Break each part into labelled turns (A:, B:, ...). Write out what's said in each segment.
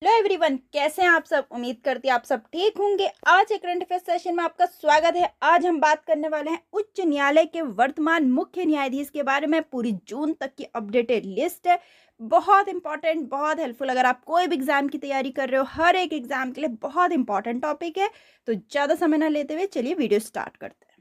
A: Hello everyone, कैसे हैं आप सब। उम्मीद करती हैं आप सब ठीक होंगे। आज एक करंट अफेयर सेशन में आपका स्वागत है। आज हम बात करने वाले हैं उच्च न्यायालय के वर्तमान मुख्य न्यायाधीश के बारे में। पूरी जून तक की अपडेटेड लिस्ट है। बहुत इंपॉर्टेंट, बहुत हेल्पफुल। अगर आप कोई भी एग्जाम की तैयारी कर रहे हो, हर एक एग्जाम के लिए बहुत इंपॉर्टेंट टॉपिक है। तो ज़्यादा समय ना लेते हुए चलिए वीडियो स्टार्ट करते हैं।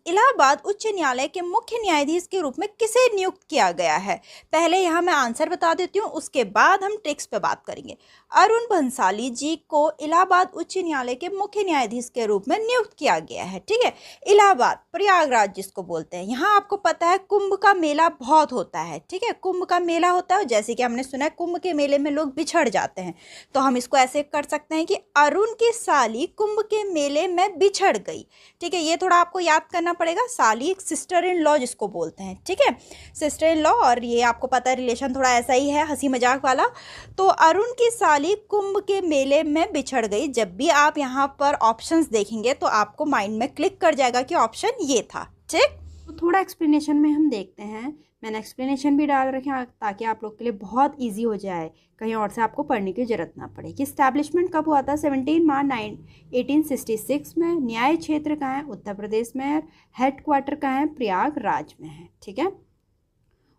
A: इलाहाबाद उच्च न्यायालय के मुख्य न्यायाधीश के रूप में किसे नियुक्त किया गया है। पहले यहाँ मैं आंसर बता देती हूँ, उसके बाद हम ट्रिक्स पे बात करेंगे। अरुण भंसाली जी को इलाहाबाद उच्च न्यायालय के मुख्य न्यायाधीश के रूप में नियुक्त किया गया है। ठीक है, इलाहाबाद प्रयागराज जिसको बोलते हैं, यहाँ आपको पता है कुंभ का मेला बहुत होता है। ठीक है, कुंभ का मेला होता है, जैसे कि हमने सुना है कुंभ के मेले में लोग बिछड़ जाते हैं, तो हम इसको ऐसे कर सकते हैं कि अरुण की साली कुंभ के मेले में बिछड़ गई। ठीक है, ये थोड़ा आपको याद करना पड़ेगा। साली एक सिस्टर इन लॉ जिसको बोलते हैं। ठीक है, सिस्टर इन लॉ, और ये आपको पता है रिलेशन थोड़ा ऐसा ही है, हंसी मजाक वाला। तो अरुण की साली कुंभ के मेले में बिछड़ गई। जब भी आप यहाँ पर ऑप्शंस देखेंगे तो आपको माइंड में क्लिक कर जाएगा कि ऑप्शन ये था। ठीक, तो थोड़ा एक्सप्लेनेशन में हम देखते हैं। मैंने एक्सप्लेनेशन भी डाल रखे हैं ताकि आप लोग के लिए बहुत ईजी हो जाए, कहीं और से आपको पढ़ने की जरूरत ना पड़े। कि इस्टेब्लिशमेंट कब हुआ था? 17 मार्च 1866 में। न्याय क्षेत्र कहाँ है? उत्तर प्रदेश में है। हेड क्वार्टर कहाँ है? प्रयागराज में है। ठीक है,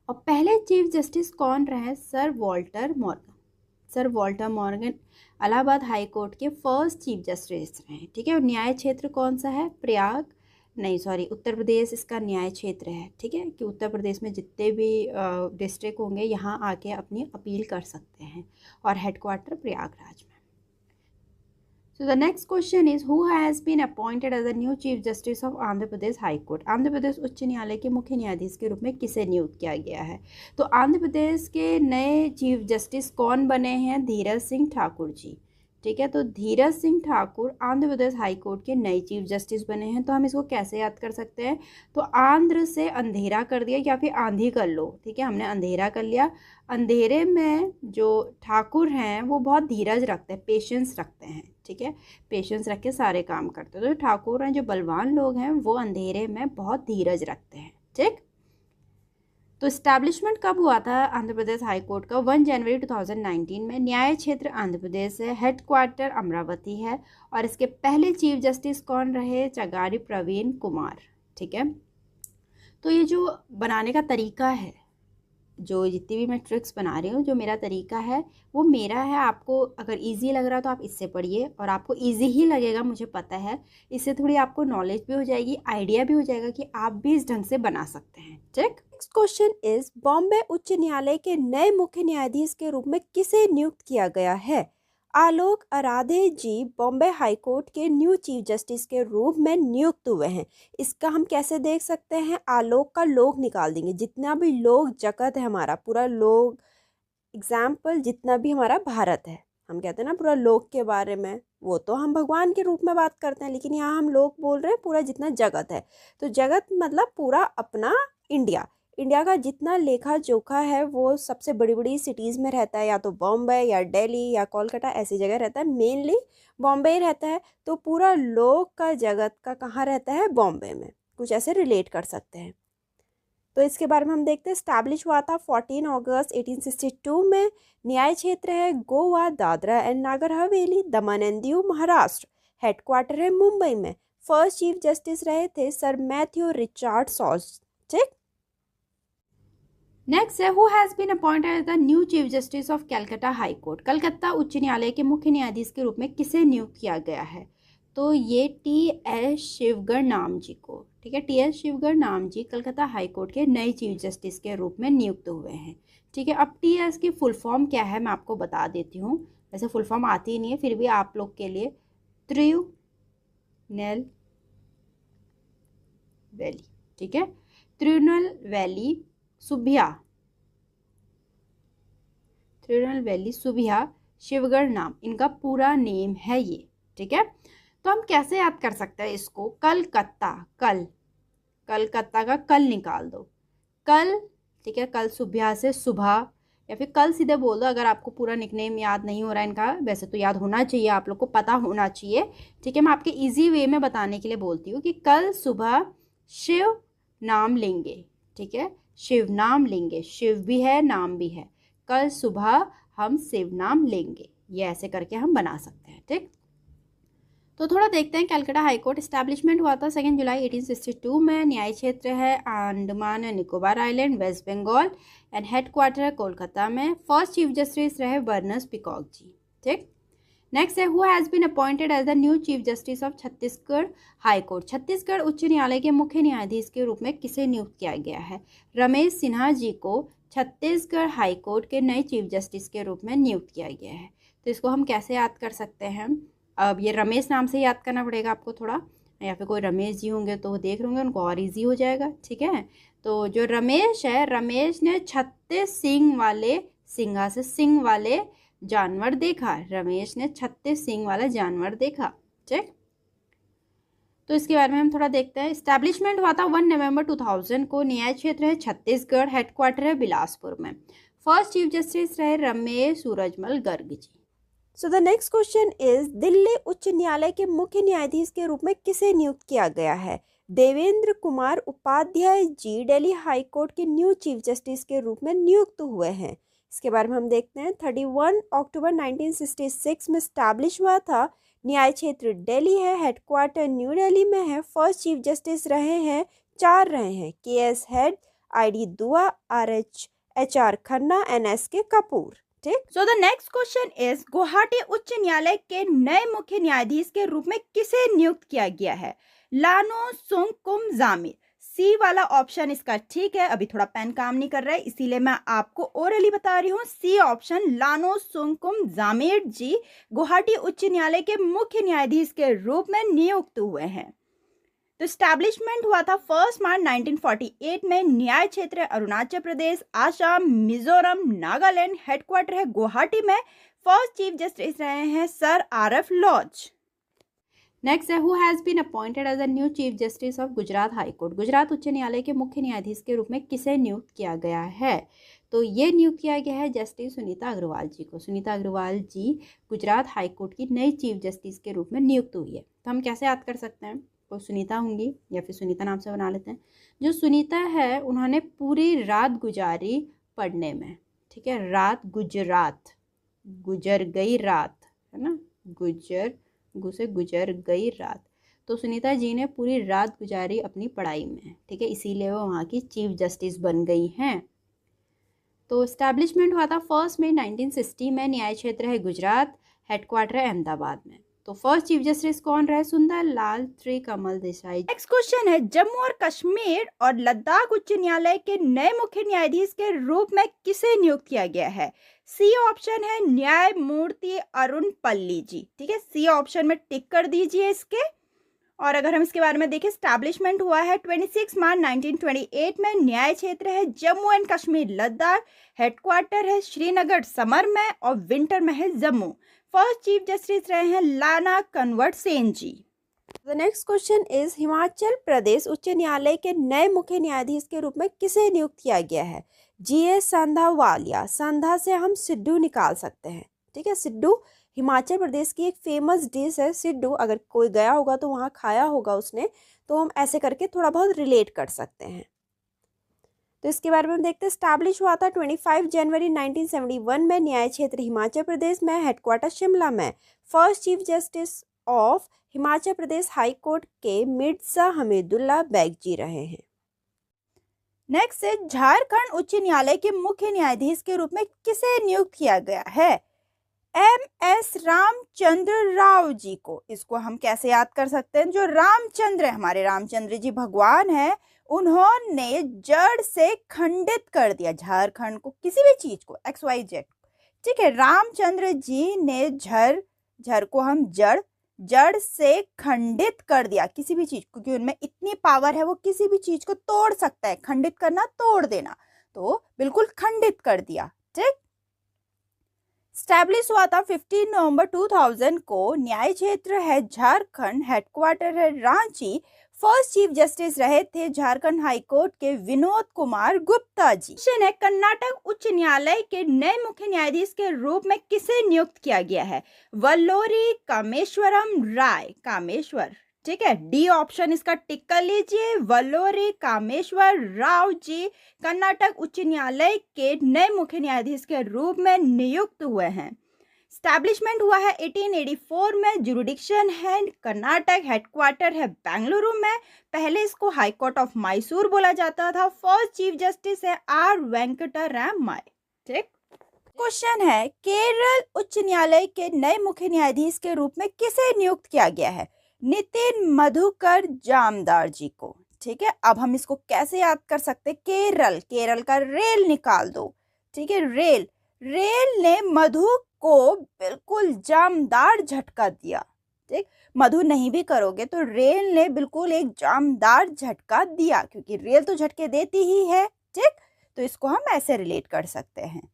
A: और पहले चीफ जस्टिस कौन रहे? Sir Walter Morgan. Sir Walter Morgan Allahabad high court के फर्स्ट चीफ जस्टिस रहे। ठीक है, और न्याय क्षेत्र कौन सा है? उत्तर प्रदेश इसका न्याय क्षेत्र है। ठीक है, कि उत्तर प्रदेश में जितने भी डिस्ट्रिक्ट होंगे यहाँ आके अपनी अपील कर सकते हैं, और हेडक्वार्टर प्रयागराज में। So the next question is, who has been appointed as the new Chief Justice of Andhra Pradesh high court? Andhra Pradesh उच्च न्यायालय के मुख्य न्यायाधीश के रूप में किसे नियुक्त किया गया है? तो आंध्र प्रदेश के नए चीफ जस्टिस कौन बने हैं? धीरज सिंह ठाकुर जी। ठीक है, तो धीरज सिंह ठाकुर आंध्र प्रदेश हाई कोर्ट के नए चीफ जस्टिस बने हैं। तो हम इसको कैसे याद कर सकते हैं? तो आंध्र से अंधेरा कर दिया, या फिर आंधी कर लो। ठीक है, हमने अंधेरा कर लिया। अंधेरे में जो ठाकुर हैं वो बहुत धीरज रखते हैं, पेशेंस रखते हैं। ठीक है, पेशेंस रख के सारे काम करते हैं। तो ठाकुर हैं, जो बलवान लोग हैं, वो अंधेरे में बहुत धीरज रखते हैं। ठीक, तो इस्टेब्लिशमेंट कब हुआ था आंध्र प्रदेश हाई कोर्ट का? 1 जनवरी 2019 में। न्याय क्षेत्र आंध्र प्रदेश है। हेड क्वार्टर अमरावती है। और इसके पहले चीफ जस्टिस कौन रहे? चगारी प्रवीण कुमार। ठीक है, तो ये जो बनाने का तरीका है, जो जितनी भी मैं ट्रिक्स बना रही हूँ, जो मेरा तरीका है वो मेरा है। आपको अगर इजी लग रहा है तो आप इससे पढ़िए, और आपको इजी ही लगेगा, मुझे पता है। इससे थोड़ी आपको नॉलेज भी हो जाएगी, आइडिया भी हो जाएगा कि आप भी इस ढंग से बना सकते हैं। ठीक, नेक्स्ट क्वेश्चन इज, बॉम्बे उच्च न्यायालय के नए मुख्य न्यायाधीश के रूप में किसे नियुक्त किया गया है? आलोक आराधे जी बॉम्बे हाई कोर्ट के न्यू चीफ जस्टिस के रूप में नियुक्त हुए हैं। इसका हम कैसे देख सकते हैं? आलोक का लोग निकाल देंगे, जितना भी लोग जगत है, हमारा पूरा लोग, एग्जाम्पल जितना भी हमारा भारत है, हम कहते हैं ना पूरा लोग के बारे में, वो तो हम भगवान के रूप में बात करते हैं, लेकिन यहाँ हम लोग बोल रहे हैं पूरा जितना जगत है। तो जगत मतलब पूरा अपना इंडिया। इंडिया का जितना लेखा जोखा है वो सबसे बड़ी बड़ी सिटीज़ में रहता है, या तो बॉम्बे या दिल्ली या कोलकाता, ऐसी जगह रहता है। मेनली बॉम्बे ही रहता है। तो पूरा लोक का जगत का कहाँ रहता है? बॉम्बे में। कुछ ऐसे रिलेट कर सकते हैं। तो इसके बारे में हम देखते हैं। स्टैब्लिश हुआ था 14 अगस्त 1862 में। न्याय क्षेत्र है Goa, Dadra and Nagar Haveli, Daman and Diu, Maharashtra. Headquarter है मुंबई में। फर्स्ट चीफ जस्टिस रहे थे सर मैथ्यू रिचर्ड सॉज। ठीक, नेक्स्ट है, who has been appointed as the new chief justice of Calcutta high court? Calcutta उच्च न्यायालय के मुख्य न्यायाधीश के रूप में किसे नियुक्त किया गया है? तो ये टी.एस. शिवगढ़ नाम जी को। ठीक है, टी.एस. शिवगढ़ नाम जी कलकत्ता हाई कोर्ट के नए चीफ जस्टिस के रूप में नियुक्त हुए हैं। ठीक है, अब टी.एस. की फुल फॉर्म क्या है मैं आपको बता देती हूँ। वैसे फुल फॉर्म आती ही नहीं है, फिर भी आप लोग के लिए, त्रिनेल वैली। ठीक है, त्रिनेल वैली सुबिया, त्रिनेल वैली सुबिया शिवगढ़ नाम इनका पूरा नेम है ये। ठीक है, तो हम कैसे याद कर सकते हैं इसको? कलकत्ता, कलकत्ता का कल निकाल दो, कल। ठीक है, कल सुबिया से सुबह, या फिर कल सीधे बोल दो। अगर आपको पूरा निकनेम याद नहीं हो रहा है इनका, वैसे तो याद होना चाहिए, आप लोग को पता होना चाहिए। ठीक है, मैं आपके इजी वे में बताने के लिए बोलती हूँ कि कल सुबह शिव नाम लेंगे। ठीक है, शिव नाम लेंगे, शिव भी है नाम भी है। कल सुबह हम शिव नाम लेंगे।
B: ये ऐसे करके हम बना सकते हैं। ठीक, तो थोड़ा देखते हैं। कलकत्ता हाई कोर्ट इस्टेब्लिशमेंट हुआ था 2 जुलाई 1862 में। न्याय क्षेत्र है Andaman and Nicobar island, West Bengal, and headquarter है कोलकाता में। फर्स्ट चीफ जस्टिस रहे बर्नस पीकॉक जी। ठीक, नेक्स्ट है who has been appointed as the new chief justice of Chhattisgarh high court. Chhattisgarh उच्च न्यायालय के मुख्य न्यायाधीश के रूप में किसे नियुक्त किया गया है? रमेश सिन्हा जी को छत्तीसगढ़ हाई कोर्ट के नए चीफ जस्टिस के रूप में नियुक्त किया गया है। तो इसको हम कैसे याद कर सकते हैं? अब ये रमेश नाम से याद करना पड़ेगा आपको थोड़ा, या फिर कोई रमेश जी होंगे तो वो देख होंगे, उनको और इजी हो जाएगा। ठीक है, तो जो रमेश है, रमेश ने 36 सींग वाले, सिंघा से सिंग वाले जानवर देखा। रमेश ने 36 सींग वाला जानवर देखा। ठीक, तो इसके बारे में हम थोड़ा देखते हैं। इस्टेब्लिशमेंट हुआ था 1 नवंबर 2000 को। न्याय क्षेत्र है छत्तीसगढ़, हेडक्वार्टर है बिलासपुर में। फर्स्ट चीफ जस्टिस रहे Ramesh Surajmal Garg ji.
A: So the next question is Delhi उच्च न्यायालय के मुख्य न्यायाधीश के रूप में किसे नियुक्त किया गया है? देवेंद्र कुमार उपाध्याय जी दिल्ली हाई कोर्ट के न्यू चीफ जस्टिस के रूप में नियुक्त हुए हैं। इसके बारे में हम देखते हैं। 31 अक्टूबर 1966 में स्टैब्लिश हुआ था। न्याय क्षेत्र दिल्ली है, हेडक्वार्टर न्यू दिल्ली में है। फर्स्ट चीफ जस्टिस रहे हैं 4 रहे हैं, KS हेड, ID दुआ, HR खन्ना, NSK कपूर। ठीक, सो the next question is Guwahati उच्च न्यायालय के नए मुख्य न्यायाधीश के रूप में किसे नियुक्त किया गया है? लानो सुंकुम जामिर। सी वाला ऑप्शन इसका ठीक है। अभी थोड़ा पेन काम नहीं कर रहा है, इसीलिए मैं आपको ओरली बता रही हूँ। सी ऑप्शन, लानो सुंकुम जामिर जी गुवाहाटी उच्च न्यायालय के मुख्य न्यायाधीश के रूप में नियुक्त हुए हैं। तो स्टैब्लिशमेंट हुआ था 1 मार्च 1948 में। न्याय क्षेत्र अरुणाचल प्रदेश, आसाम, मिजोरम, नागालैंड, हेडक्वार्टर है गुवाहाटी में। फर्स्ट चीफ जस्टिस रहे हैं सर RF लॉज।
B: नेक्स्ट है who has been appointed as the new chief justice of Gujarat high court. Gujarat उच्च न्यायालय के मुख्य न्यायाधीश के रूप में किसे नियुक्त किया गया है? तो ये नियुक्त किया गया है जस्टिस सुनीता अग्रवाल जी को। सुनीता अग्रवाल जी गुजरात हाई कोर्ट की नई चीफ जस्टिस के रूप में नियुक्त हुई है। तो हम कैसे याद कर सकते हैं? कोई सुनीता होंगी या फिर सुनीता नाम से बना लेते हैं। जो सुनीता है उन्होंने पूरी रात गुजारी पढ़ने में। ठीक है, रात, गुजरात, गुजर गई रात, है ना, गुजर गई रात। तो सुनीता जी ने पूरी रात गुजारी अपनी पढ़ाई में। ठीक है, इसीलिए वो वहाँ की चीफ जस्टिस बन गई हैं। तो स्टैब्लिशमेंट हुआ था 1 मई 1960 में। न्याय क्षेत्र है गुजरात, हेडक्वार्टर है अहमदाबाद में। तो फर्स्ट चीफ जस्टिस कौन रहे? सुंदर लाल त्रिकमल देसाई।
A: नेक्स्ट क्वेश्चन है जम्मू और कश्मीर और लद्दाख उच्च न्यायालय के नए मुख्य न्यायाधीश के रूप में किसे नियुक्त किया गया है? सी ऑप्शन है न्यायमूर्ति अरुण पल्ली जी। ठीक है, सी ऑप्शन में टिक कर दीजिए इसके। और अगर हम इसके बारे में देखें, स्टैब्लिशमेंट हुआ है 26 मार्च 1928 में। न्याय क्षेत्र है जम्मू एंड कश्मीर लद्दाख, हेडक्वार्टर है श्रीनगर समर में, और विंटर में है जम्मू। फर्स्ट चीफ जस्टिस रहे हैं लाना कन्वर्ट Sen ji. The next question is Himachal Pradesh उच्च न्यायालय के नए मुख्य न्यायाधीश के रूप में किसे नियुक्त किया गया है? GS सांधावालिया। सांधा से हम सिड्डू निकाल सकते हैं। ठीक है, सिड्डू हिमाचल प्रदेश की एक फेमस डिश है सिड्डू। अगर कोई गया होगा तो वहाँ खाया होगा उसने, तो हम ऐसे करके थोड़ा बहुत रिलेट कर सकते हैं। तो इसके बारे में हम देखते हैं। स्टैब्लिश हुआ था 25 जनवरी 1971 में। न्याय क्षेत्र हिमाचल प्रदेश में, हेडक्वार्टर शिमला में। First chief justice of Himachal Pradesh high court के मिर्जा हमीदुल्ला बैग जी रहे हैं। नेक्स्ट है झारखंड उच्च न्यायालय के मुख्य न्यायाधीश के रूप में किसे नियुक्त किया गया है? MS रामचंद्र राव जी को। इसको हम कैसे याद कर सकते हैं? जो रामचंद्र है, हमारे रामचंद्र जी भगवान है, उन्होंने जड़ से खंडित कर दिया झारखंड को, किसी भी चीज को, XYZ। ठीक है, रामचंद्र जी ने झर को हम जड़ से खंडित कर दिया किसी भी चीज को, क्योंकि उनमें इतनी पावर है, वो किसी भी चीज को तोड़ सकता है। खंडित करना, तोड़ देना, तो बिल्कुल खंडित कर दिया। ठीक, स्टैब्लिश हुआ था 15 नवंबर 2000 को। न्याय क्षेत्र है झारखंड, हेडक्वार्टर है रांची। फर्स्ट चीफ जस्टिस रहे थे झारखंड हाई कोर्ट के विनोद कुमार गुप्ता जी। कर्नाटक उच्च न्यायालय के नए मुख्य न्यायाधीश के रूप में किसे नियुक्त किया गया है? वल्लोरी कामेश्वरम राय। कामेश्वर, ठीक है, डी ऑप्शन इसका टिक कर लीजिए। वल्लोरी कामेश्वर राव जी कर्नाटक उच्च न्यायालय के नए मुख्य न्यायाधीश के रूप में नियुक्त हुए हैं। स्टैब्लिशमेंट हुआ है 1884 में, जुरिडिक्शन है कर्नाटक, हेडक्वार्टर है बेंगलुरु में। पहले इसको हाई कोर्ट ऑफ मैसूर बोला जाता था। फर्स्ट चीफ जस्टिस है आर वेंकटरामैया। ठीक, क्वेश्चन है केरल उच्च न्यायालय के नए मुख्य न्यायाधीश के रूप में किसे नियुक्त किया गया है? नितिन मधुकर जामदार जी को। ठीक है, अब हम इसको कैसे याद कर सकते? केरल का रेल निकाल दो। ठीक है, रेल ने मधु को बिल्कुल जामदार झटका दिया। ठीक, मधु नहीं भी करोगे तो रेल ने बिल्कुल एक जामदार झटका दिया, क्योंकि रेल तो झटके देती ही है। ठीक, तो इसको हम ऐसे रिलेट कर सकते हैं।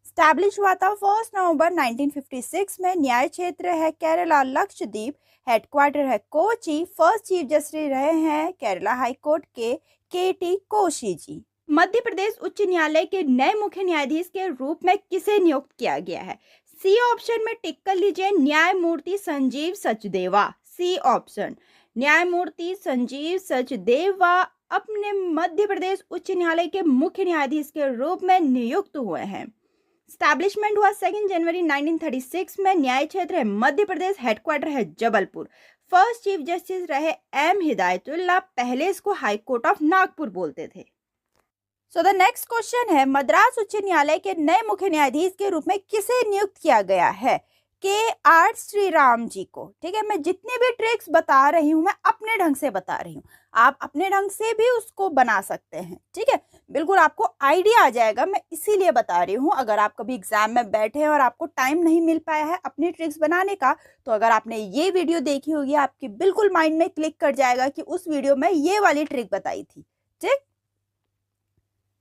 A: स्टैब्लिश हुआ था 1 नवंबर 1956 में। न्याय क्षेत्र है केरला लक्षद्वीप, हेडक्वार्टर है कोची। फर्स्ट चीफ जस्टिस रहे हैं केरला हाई कोर्ट के टी कोशी जी। मध्य प्रदेश उच्च न्यायालय के नए मुख्य न्यायाधीश के रूप में किसे नियुक्त किया गया है? सी ऑप्शन में टिक कर लीजिए, न्यायमूर्ति संजीव सचदेवा। सी ऑप्शन, न्यायमूर्ति संजीव सचदेवा अपने मध्य प्रदेश उच्च न्यायालय के मुख्य न्यायाधीश के रूप में नियुक्त हुए हैं। स्टैब्लिशमेंट हुआ 2 जनवरी 1936 में। न्याय क्षेत्र है मध्य प्रदेश, हेडक्वार्टर है जबलपुर। फर्स्ट चीफ जस्टिस रहे एम हिदायतुल्लाह, पहले इसको हाई कोर्ट ऑफ नागपुर बोलते थे। सो द नेक्स्ट क्वेश्चन है मद्रास उच्च न्यायालय के नए मुख्य न्यायाधीश के रूप में किसे नियुक्त किया गया है? के आर श्रीराम जी को। ठीक है, मैं जितने भी ट्रिक्स बता रही हूँ मैं अपने ढंग से बता रही हूँ, आप अपने ढंग से भी उसको बना सकते हैं। ठीक है, बिल्कुल आपको आइडिया आ जाएगा, मैं इसीलिए बता रही हूँ। अगर आप कभी एग्जाम में बैठे हैं और आपको टाइम नहीं मिल पाया है अपनी ट्रिक्स बनाने का, तो अगर आपने ये वीडियो देखी होगी आपके बिल्कुल माइंड में क्लिक कर जाएगा कि उस वीडियो में ये वाली ट्रिक बताई थी। ठीक,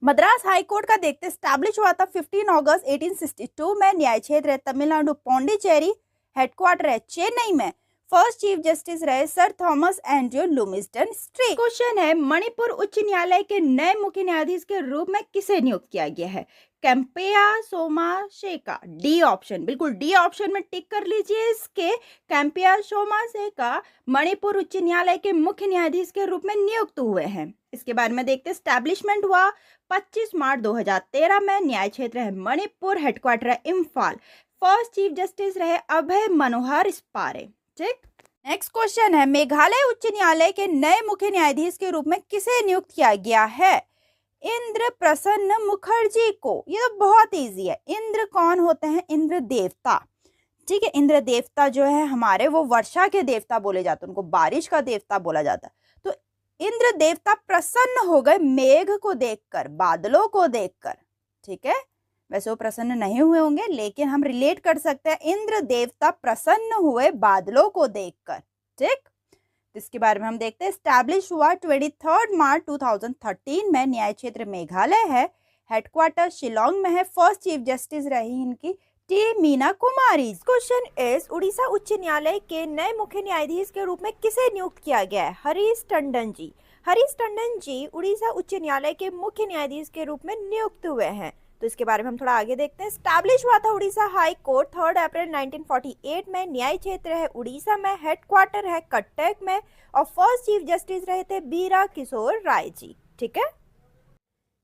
A: मद्रास हाई कोर्ट का देखते स्टैब्लिश हुआ था 15 अगस्त 1862 में। न्याय क्षेत्र है तमिलनाडु पौंडीचेरी, हेडक्वार्टर है चेन्नई में। फर्स्ट चीफ जस्टिस रहे सर थॉमस एंड्रयू लुमिस्टन स्ट्रीट। क्वेश्चन है मणिपुर उच्च न्यायालय के नए मुख्य न्यायाधीश के रूप में किसे नियुक्त किया गया है? कैंपेया सोमाशेका। डी ऑप्शन, बिल्कुल डी ऑप्शन में टिक कर लीजिए इसके। कैंपेया सोमाशेका मणिपुर उच्च न्यायालय के मुख्य न्यायाधीश के रूप में नियुक्त हुए हैं। इसके बारे में देखते हैं। स्टैब्लिशमेंट हुआ 25 मार्च 2013 में। न्याय क्षेत्र है मणिपुर, हेडक्वार्टर है इम्फाल। फर्स्ट चीफ जस्टिस रहे अभय मनोहर स्पारे। ठीक, नेक्स्ट क्वेश्चन है मेघालय उच्च न्यायालय के नए मुख्य न्यायाधीश के रूप में किसे नियुक्त किया गया है? इंद्र प्रसन्न मुखर्जी को। ये तो बहुत इजी है। इंद्र कौन होते हैं? इंद्र देवता। ठीक है, इंद्र देवता जो है हमारे वो वर्षा के देवता बोले जाते हैं, उनको बारिश का देवता बोला जाता है। तो इंद्र देवता प्रसन्न हो गए मेघ को देखकर, बादलों को देखकर। ठीक है, वैसे वो प्रसन्न नहीं हुए होंगे लेकिन हम रिलेट कर सकते हैं, इंद्र देवता प्रसन्न हुए बादलों को देखकर। ठीक, इसके बारे में हम देखते हैं। स्टैब्लिश हुआ 23 मार्च 2013 में। न्याय क्षेत्र मेघालय है, हेडक्वार्टर शिलोंग में है। फर्स्ट चीफ जस्टिस रही इनकी T Meena Kumari. Question is Orissa उच्च न्यायालय के नए मुख्य न्यायाधीश के रूप में किसे नियुक्त किया गया है? हरीश टंडन जी। हरीश टंडन जी उड़ीसा उच्च न्यायालय के मुख्य न्यायाधीश के रूप में नियुक्त हुए हैं। तो इसके बारे में हम थोड़ा आगे देखते हैं। स्टैब्लिश हुआ था उड़ीसा हाई कोर्ट 3 अप्रैल 1948 में। न्याय क्षेत्र है उड़ीसा में, हेडक्वार्टर है कटक में। और फर्स्ट चीफ जस्टिस रहे थे बीरा किशोर राय जी। ठीक है,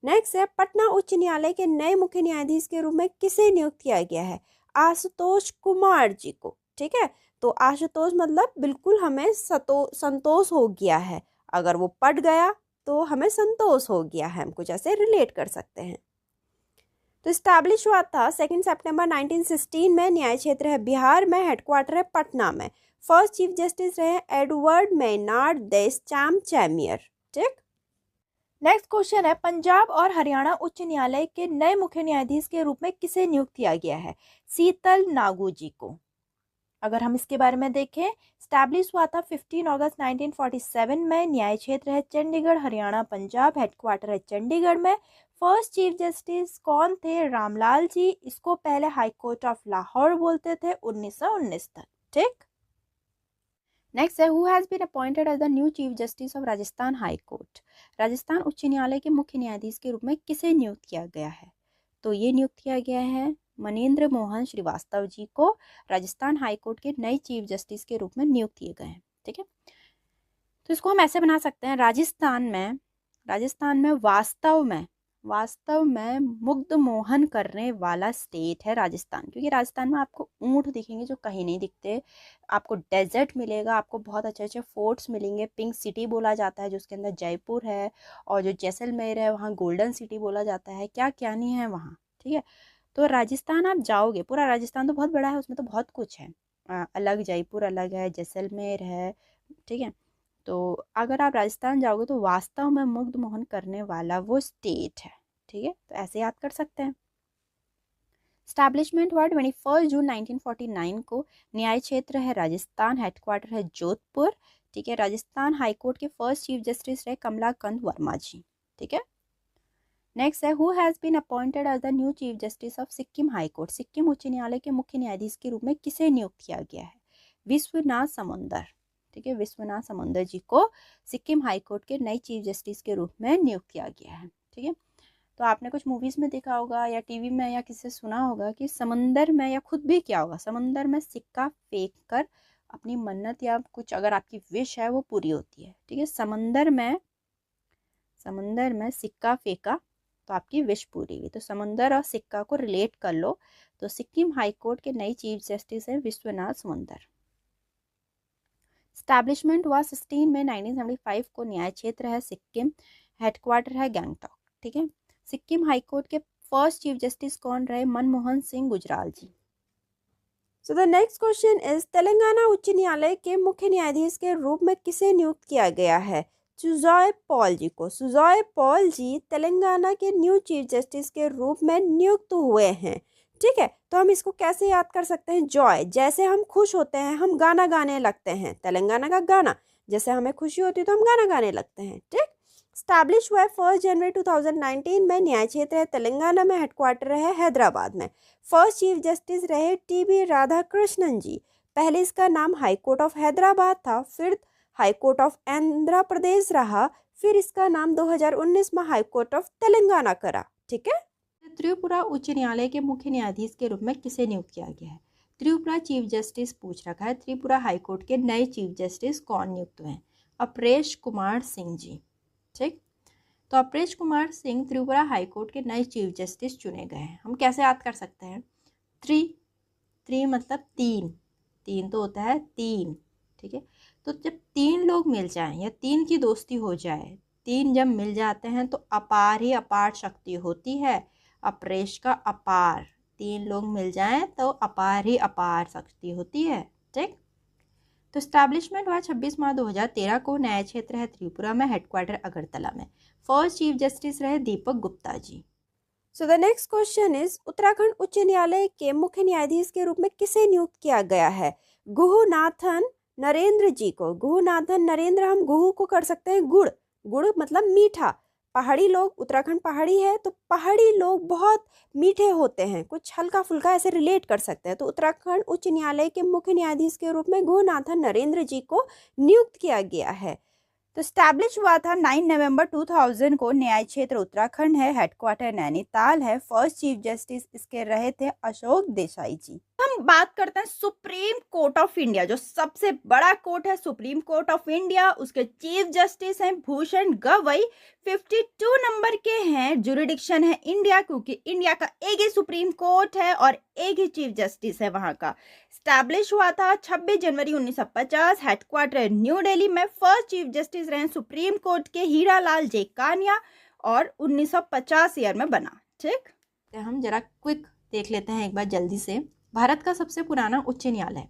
A: नेक्स्ट है पटना उच्च न्यायालय के नए मुख्य न्यायाधीश के रूप में किसे नियुक्त किया गया है? आशुतोष कुमार जी को। ठीक है, तो आशुतोष मतलब बिल्कुल हमें संतोष हो गया है, अगर वो पट गया तो हमें संतोष हो गया है, हम कुछ ऐसे रिलेट कर सकते हैं। तो स्टैब्लिश हुआ था 2 सितंबर 1916 में। न्याय क्षेत्र है बिहार में, हेडक्वार्टर है पटना में। फर्स्ट चीफ जस्टिस रहे एडवर्ड मेनार्ड देशचाम चैमियर। ठीक, नेक्स्ट क्वेश्चन है पंजाब और हरियाणा उच्च न्यायालय के नए मुख्य न्यायाधीश के रूप में किसे नियुक्त किया गया है? शीतल नागू जी को। अगर हम इसके बारे में देखें, स्टैब्लिश हुआ था 15 अगस्त 1947 में। न्याय क्षेत्र है चंडीगढ़, हरियाणा पंजाब, हेडक्वार्टर है चंडीगढ़ में। फर्स्ट चीफ जस्टिस कौन थे? रामलाल जी। इसको पहले हाई कोर्ट ऑफ लाहौर बोलते थे 1919 तक। ठीक, नेक्स्ट है who has been appointed as the new chief justice of Rajasthan high court? Rajasthan उच्च न्यायालय के मुख्य न्यायाधीश के रूप में किसे नियुक्त किया गया है? तो ये नियुक्त किया गया है मनेंद्र मोहन श्रीवास्तव जी को राजस्थान हाई कोर्ट के नए चीफ जस्टिस के रूप में नियुक्त किए गए हैं। ठीक है, तो इसको हम ऐसे बना सकते हैं, राजस्थान में
B: वास्तव में मुग्ध मोहन करने वाला स्टेट है राजस्थान, क्योंकि राजस्थान में आपको ऊंट दिखेंगे जो कहीं नहीं दिखते, आपको डेजर्ट मिलेगा, आपको बहुत अच्छे अच्छे फोर्ट्स मिलेंगे, पिंक सिटी बोला जाता है जो उसके अंदर जयपुर है, और जो जैसलमेर है वहाँ गोल्डन सिटी बोला जाता है, क्या क्या नहीं है वहाँ। ठीक है, तो राजस्थान आप जाओगे, पूरा राजस्थान तो बहुत बड़ा है, उसमें तो बहुत कुछ है, अलग जयपुर अलग है, जैसलमेर है। ठीक है, तो अगर आप राजस्थान जाओगे तो वास्तव में मुग्ध मोहन करने वाला वो स्टेट है। ठीक है, तो ऐसे याद कर सकते हैं। स्टैब्लिशमेंट हुआ 21 जून 1949 को। न्याय क्षेत्र है राजस्थान, हेडक्वार्टर है जोधपुर। ठीक है, राजस्थान हाईकोर्ट के फर्स्ट चीफ जस्टिस रहे कमलाकांत वर्मा जी। ठीक है, नेक्स्ट है who has been appointed as the new chief justice of Sikkim high court. Sikkim उच्च न्यायालय के मुख्य न्यायाधीश के रूप में किसे नियुक्त किया गया है? विश्वनाथ समंदर। ठीक है, विश्वनाथ समंदर जी को सिक्किम हाई कोर्ट के नए चीफ जस्टिस के रूप में नियुक्त किया गया है। ठीक है, तो आपने कुछ मूवीज़ में देखा होगा या टीवी में या किसी से सुना होगा कि समंदर में, या खुद भी क्या होगा, समंदर में सिक्का फेंक कर अपनी मन्नत या कुछ अगर आपकी विश है वो पूरी होती है। ठीक है, समंदर में सिक्का फेंका तो आपकी विश पूरी हुई। तो समंदर और सिक्का को रिलेट कर लो, तो सिक्किम हाई कोर्ट के नए चीफ जस्टिस हैं विश्वनाथ समंदर। स्टैब्लिशमेंट हुआ 16 मई 1975 को। न्याय क्षेत्र है सिक्किम, हेडक्वार्टर है गैंगटॉक। ठीक है, सिक्किम हाई कोर्ट के फर्स्ट चीफ जस्टिस कौन रहे? Manmohan Singh Gujral ji. So the next question is Telangana उच्च न्यायालय के मुख्य न्यायाधीश के रूप में किसे नियुक्त किया गया है? सुजॉय पॉल जी को। सुजॉय पॉल जी तेलंगाना के न्यू चीफ जस्टिस के रूप में नियुक्त हुए हैं। ठीक है, तो हम इसको कैसे याद कर सकते हैं? जॉय, जैसे हम खुश होते हैं हम गाना गाने लगते हैं, तेलंगाना का गाना, जैसे हमें खुशी होती है तो हम गाना गाने लगते हैं। ठीक, स्टैब्लिश हुआ है 1 जनवरी 2019 में। न्याय क्षेत्र है तेलंगाना में, हेडक्वार्टर है हैदराबाद में। फर्स्ट चीफ जस्टिस रहे टी.बी. राधाकृष्णन जी। पहले इसका नाम हाई कोर्ट ऑफ हैदराबाद था, फिर high court of Andhra Pradesh रहा, फिर इसका नाम 2019 में हाई कोर्ट ऑफ तेलंगाना करा। ठीक है, त्रिपुरा उच्च न्यायालय के मुख्य न्यायाधीश के रूप में किसे नियुक्त किया गया है? त्रिपुरा चीफ जस्टिस पूछ रखा है। त्रिपुरा हाई कोर्ट के नए चीफ जस्टिस कौन नियुक्त हुए हैं? अपरेश कुमार सिंह जी। ठीक, तो अपरेश कुमार सिंह त्रिपुरा हाई कोर्ट के नए चीफ जस्टिस चुने गए हैं। हम कैसे याद कर सकते हैं? थ्री मतलब तीन तो होता है तीन। ठीक है, तो जब तीन लोग मिल जाएं या तीन की दोस्ती हो जाए, तीन जब मिल जाते हैं तो अपार ही अपार शक्ति होती है। अपरेश का अपार, तीन लोग मिल जाएं तो अपार ही अपार शक्ति होती है। ठीक, तो स्टैब्लिशमेंट हुआ 26 मार्च 2013 को। न्याय क्षेत्र है त्रिपुरा में, हेडक्वार्टर अगरतला में। फर्स्ट चीफ जस्टिस रहे Deepak Gupta ji. So the next question is Uttarakhand उच्च न्यायालय के मुख्य न्यायाधीश के रूप में किसे नियुक्त किया गया है? गुहुनाथन नरेंद्र जी को। गुहुनाथन नरेंद्र, हम गुहू को कर सकते हैं गुड़, गुड़ मतलब मीठा। पहाड़ी लोग, उत्तराखंड पहाड़ी है तो पहाड़ी लोग बहुत मीठे होते हैं, कुछ हल्का फुल्का ऐसे रिलेट कर सकते हैं। तो उत्तराखंड उच्च न्यायालय के मुख्य न्यायाधीश के रूप में गुहुनाथन नरेंद्र जी को नियुक्त किया गया है। तो स्टैब्लिश हुआ था 9 नवंबर 2000 को। न्याय क्षेत्र उत्तराखंड है, हेडक्वार्टर नैनीताल है। फर्स्ट चीफ जस्टिस इसके रहे थे अशोक देसाई जी। हम बात करते हैं सुप्रीम कोर्ट ऑफ इंडिया, जो सबसे बड़ा कोर्ट है सुप्रीम कोर्ट ऑफ इंडिया। उसके चीफ जस्टिस हैं भूषण गवई, 52 नंबर के हैं। जुरिडिक्शन है इंडिया, क्योंकि इंडिया का एक ही सुप्रीम कोर्ट है और एक ही चीफ जस्टिस है वहां का। स्टैब्लिश हुआ था 26 जनवरी 1950, हेडक्वार्टर न्यू दिल्ली में। फर्स्ट चीफ जस्टिस रहे सुप्रीम कोर्ट के हीरालाल जेकानिया और 1950 ईयर में बना। ठीक, तो हम जरा क्विक देख लेते हैं एक बार जल्दी से। भारत का सबसे पुराना उच्च न्यायालय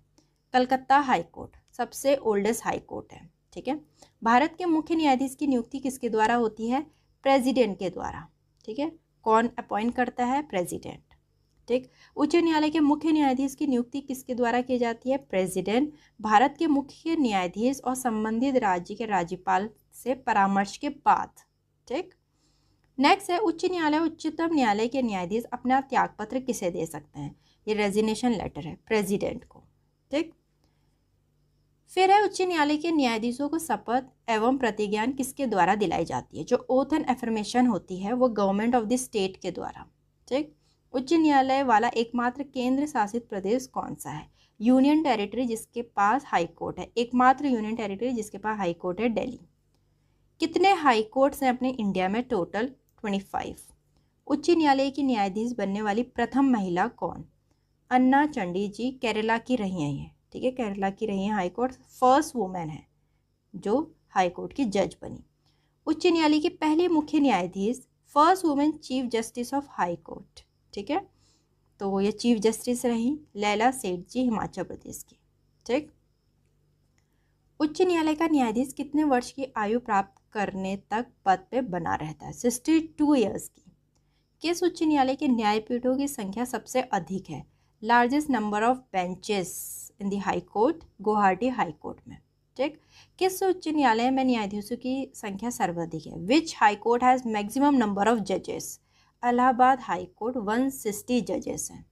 B: कलकत्ता हाई कोर्ट, सबसे ओल्डेस्ट हाई कोर्ट है। ठीक है, भारत के मुख्य न्यायाधीश की नियुक्ति किसके द्वारा होती है? प्रेसिडेंट के द्वारा। ठीक है, कौन अपॉइंट करता है? प्रेसिडेंट। ठीक, उच्च न्यायालय के मुख्य न्यायाधीश की नियुक्ति किसके द्वारा की जाती है? प्रेसिडेंट। भारत के मुख्य न्यायाधीश और संबंधित राज्य के राज्यपाल से परामर्श के बाद। ठीक, नेक्स्ट है उच्च न्यायालय उच्चतम न्यायालय के न्यायाधीश अपना त्यागपत्र किसे दे सकते हैं? ये रेजिग्नेशन लेटर है प्रेसिडेंट को। ठीक, फिर है उच्च न्यायालय के न्यायाधीशों को शपथ एवं प्रतिज्ञान किसके द्वारा दिलाई जाती है? जो ओथ एंड एफर्मेशन होती है वो गवर्नमेंट ऑफ द स्टेट के द्वारा। ठीक, उच्च न्यायालय वाला एकमात्र केंद्र शासित प्रदेश कौन सा है? यूनियन टेरिटरी जिसके पास हाई कोर्ट है। एकमात्र यूनियन टेरिटरी जिसके पास हाई कोर्ट है दिल्ली। कितने हाई कोर्ट्स हैं अपने इंडिया में? टोटल 25। उच्च न्यायालय की न्यायाधीश बनने वाली प्रथम महिला कौन? अन्ना चंडी जी केरला की रही हैं ये, ठीक है, केरला की रही हैं हाई कोर्ट, फर्स्ट वुमेन है जो हाई कोर्ट की जज बनी। उच्च न्यायालय की पहली मुख्य न्यायाधीश, first women chief justice of high court, ठीक है, तो ये चीफ जस्टिस रही लैला सेठ जी हिमाचल प्रदेश की, ठीक। उच्च न्यायालय का न्यायाधीश कितने वर्ष की आयु प्राप्त करने तक पद पे बना रहता है? 62 ईयर्स की। किस उच्च न्यायालय के न्यायपीठों की संख्या सबसे अधिक है? Largest number of benches in the high court, Guwahati high court में, ठीक। किस उच्च न्यायालय में न्यायाधीशों की संख्या सर्वाधिक है? Which high court has maximum number of जजेस? इलाहाबाद हाई कोर्ट 160 जजेस हैं।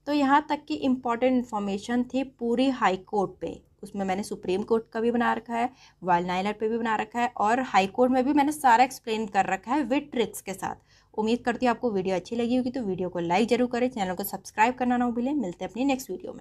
B: तो यहाँ तक की इम्पॉर्टेंट इन्फॉर्मेशन थी पूरी हाई कोर्ट पे, उसमें मैंने सुप्रीम कोर्ट का भी बना रखा है, वाइल्ड न्यायालय पे भी बना रखा है, और हाई कोर्ट में भी मैंने सारा एक्सप्लेन कर रखा है विद ट्रिक्स के साथ। उम्मीद करती हूँ आपको वीडियो अच्छी लगी होगी, तो वीडियो को लाइक जरूर करें, चैनल को सब्सक्राइब करना ना भूलें। मिलते हैं अपनी नेक्स्ट वीडियो में।